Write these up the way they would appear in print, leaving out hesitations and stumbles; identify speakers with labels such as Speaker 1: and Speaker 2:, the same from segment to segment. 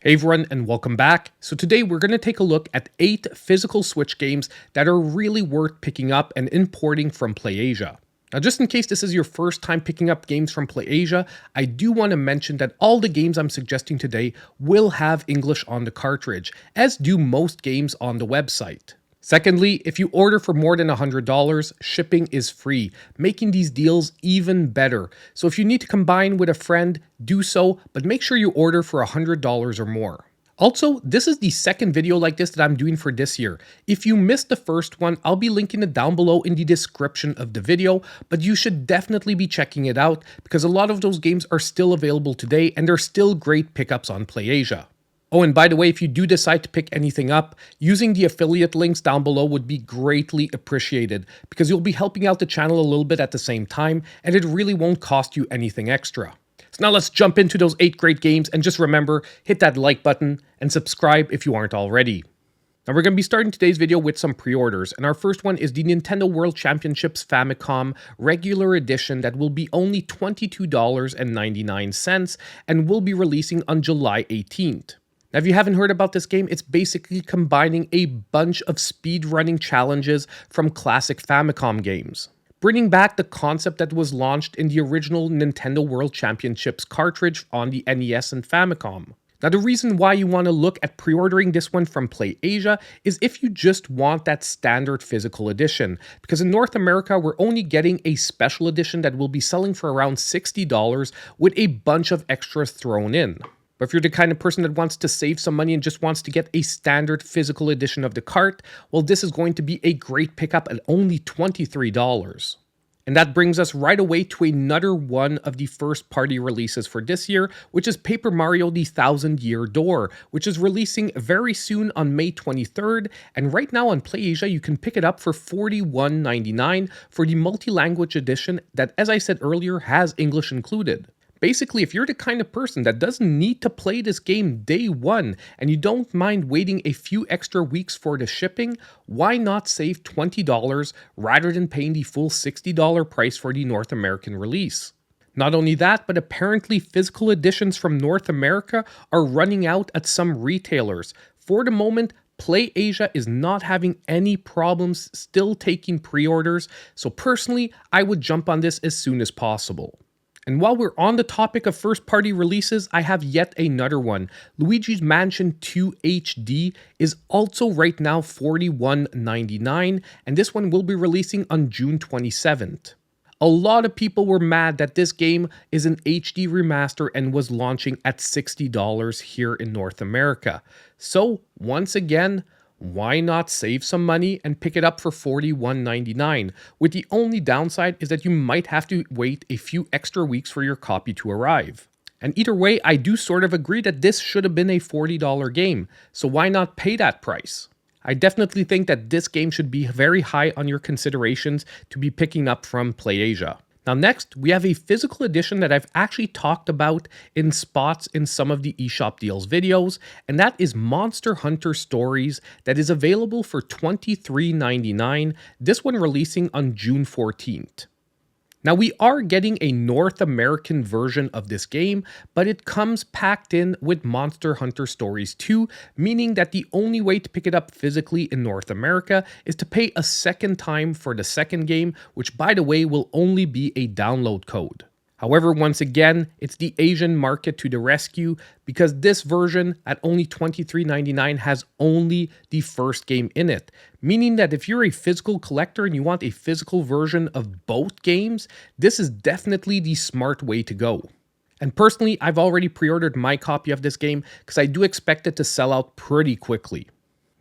Speaker 1: Hey everyone, and welcome back. So today we're going to take a look at 8 physical Switch games that are really worth picking up and importing from Playasia. Now just in case this is your first time picking up games from Playasia, I do want to mention that all the games I'm suggesting today will have English on the cartridge, as do most games on the website. Secondly, if you order for more than $100, shipping is free, making these deals even better. So if you need to combine with a friend, do so, but make sure you order for $100 or more. Also, this is the second video like this that I'm doing for this year. If you missed the first one, I'll be linking it down below in the description of the video, but you should definitely be checking it out because a lot of those games are still available today and they're still great pickups on Playasia. Oh, and by the way, if you do decide to pick anything up, using the affiliate links down below would be greatly appreciated because you'll be helping out the channel a little bit at the same time, and it really won't cost you anything extra. So now let's jump into those 8 great games, and just remember, hit that like button and subscribe if you aren't already. Now we're going to be starting today's video with some pre-orders, and our first one is the Nintendo World Championships Famicom Regular Edition that will be only $22.99 and will be releasing on July 18th. Now, if you haven't heard about this game, it's basically combining a bunch of speedrunning challenges from classic Famicom games, bringing back the concept that was launched in the original Nintendo World Championships cartridge on the NES and Famicom. Now, the reason why you want to look at pre-ordering this one from Playasia is if you just want that standard physical edition, because in North America, we're only getting a special edition that will be selling for around $60 with a bunch of extras thrown in. But if you're the kind of person that wants to save some money and just wants to get a standard physical edition of the cart, well, this is going to be a great pickup at only $23. And that brings us right away to another one of the first party releases for this year, which is Paper Mario: The Thousand Year Door, which is releasing very soon on May 23rd. And right now on Playasia, you can pick it up for $41.99 for the multi-language edition that, as I said earlier, has English included. Basically, if you're the kind of person that doesn't need to play this game day one and you don't mind waiting a few extra weeks for the shipping, why not save $20 rather than paying the full $60 price for the North American release? Not only that, but apparently physical editions from North America are running out at some retailers. For the moment, Playasia is not having any problems still taking pre-orders, so personally, I would jump on this as soon as possible. And while we're on the topic of first-party releases, I have yet another one. Luigis Mansion 2 HD is also right now $41.99, and this one will be releasing on June 27th. A lot of people were mad that this game is an HD remaster and was launching at $60 here in North America. So, once again, why not save some money and pick it up for $41.99, with the only downside is that you might have to wait a few extra weeks for your copy to arrive. And either way, I do sort of agree that this should have been a $40 game, so why not pay that price? I definitely think that this game should be very high on your considerations to be picking up from Playasia. Now next, we have a physical edition that I've actually talked about in spots in some of the eShop deals videos, and that is Monster Hunter Stories that is available for $23.99, this one releasing on June 14th. Now we are getting a North American version of this game, but it comes packed in with Monster Hunter Stories 2, meaning that the only way to pick it up physically in North America is to pay a second time for the second game, which by the way will only be a download code. However, once again, it's the Asian market to the rescue because this version at only $23.99 has only the first game in it. Meaning that if you're a physical collector and you want a physical version of both games, this is definitely the smart way to go. And personally, I've already pre-ordered my copy of this game because I do expect it to sell out pretty quickly.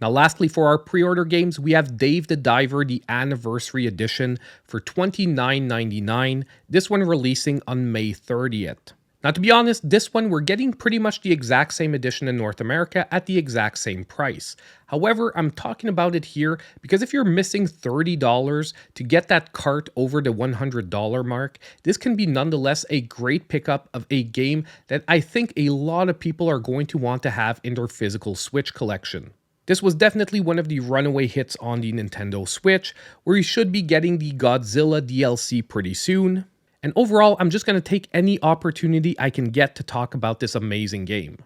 Speaker 1: Now lastly, for our pre-order games, we have Dave the Diver, the Anniversary Edition for $29.99, this one releasing on May 30th. Now to be honest, this one we're getting pretty much the exact same edition in North America at the exact same price. However, I'm talking about it here because if you're missing $30 to get that cart over the $100 mark, this can be nonetheless a great pickup of a game that I think a lot of people are going to want to have in their physical Switch collection. This was definitely one of the runaway hits on the Nintendo Switch, where you should be getting the Godzilla DLC pretty soon. And overall, I'm just going to take any opportunity I can get to talk about this amazing game.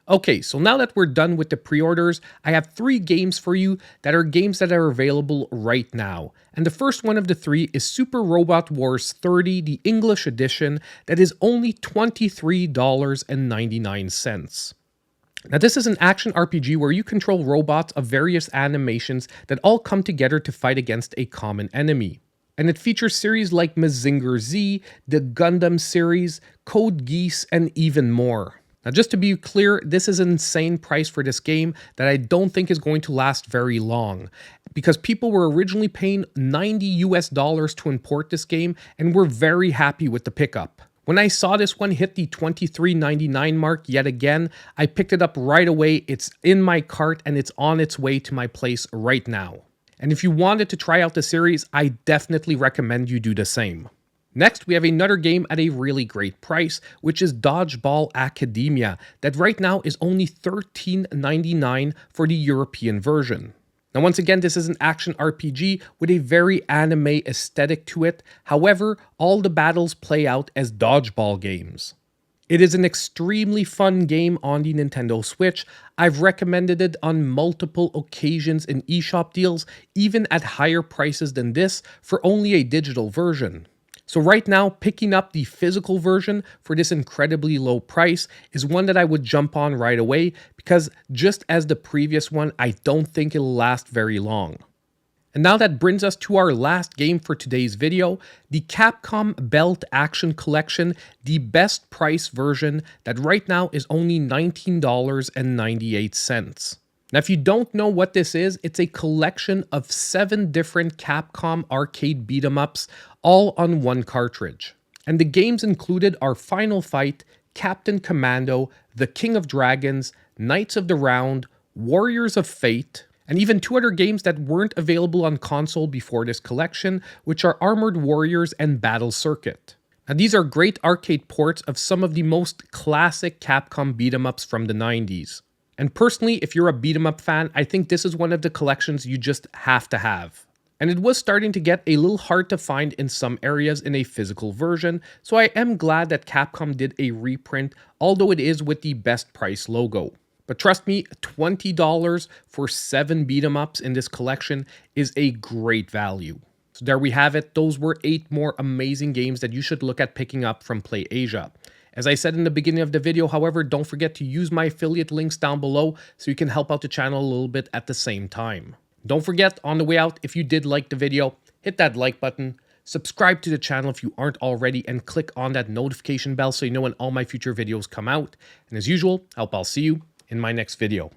Speaker 1: Okay, so now that we're done with the pre-orders, I have 3 games for you that are available right now. And the first one of the 3 is Super Robot Wars 30, the English edition, that is only $23.99. Now, this is an action RPG where you control robots of various animations that all come together to fight against a common enemy. And it features series like Mazinger Z, the Gundam series, Code Geass, and even more. Now, just to be clear, this is an insane price for this game that I don't think is going to last very long, because people were originally paying $90 to import this game and were very happy with the pickup. When I saw this one hit the $23.99 mark yet again, I picked it up right away. It's in my cart and it's on its way to my place right now. And if you wanted to try out the series, I definitely recommend you do the same. Next, we have another game at a really great price, which is Dodgeball Academia, that right now is only $13.99 for the European version. Now, once again, this is an action RPG with a very anime aesthetic to it. However, all the battles play out as dodgeball games. It is an extremely fun game on the Nintendo Switch. I've recommended it on multiple occasions in eShop deals, even at higher prices than this, for only a digital version. So right now, picking up the physical version for this incredibly low price is one that I would jump on right away, because just as the previous one, I don't think it'll last very long. And now that brings us to our last game for today's video, the Capcom Belt Action Collection, the best price version that right now is only $19.98. Now, if you don't know what this is, it's a collection of 7 different Capcom arcade beat-em-ups, all on one cartridge. And the games included are Final Fight, Captain Commando, The King of Dragons, Knights of the Round, Warriors of Fate, and even 2 other games that weren't available on console before this collection, which are Armored Warriors and Battle Circuit. Now, these are great arcade ports of some of the most classic Capcom beat-em-ups from the 90s. And personally, if you're a beat-em-up fan, I think this is one of the collections you just have to have. And it was starting to get a little hard to find in some areas in a physical version, so I am glad that Capcom did a reprint, although it is with the best price logo. But trust me, $20 for 7 beat-em-ups in this collection is a great value. So there we have it. Those were 8 more amazing games that you should look at picking up from Playasia. As I said in the beginning of the video, however, don't forget to use my affiliate links down below so you can help out the channel a little bit at the same time. Don't forget, on the way out, if you did like the video, hit that like button, subscribe to the channel if you aren't already, and click on that notification bell so you know when all my future videos come out. And as usual, I'll see you in my next video.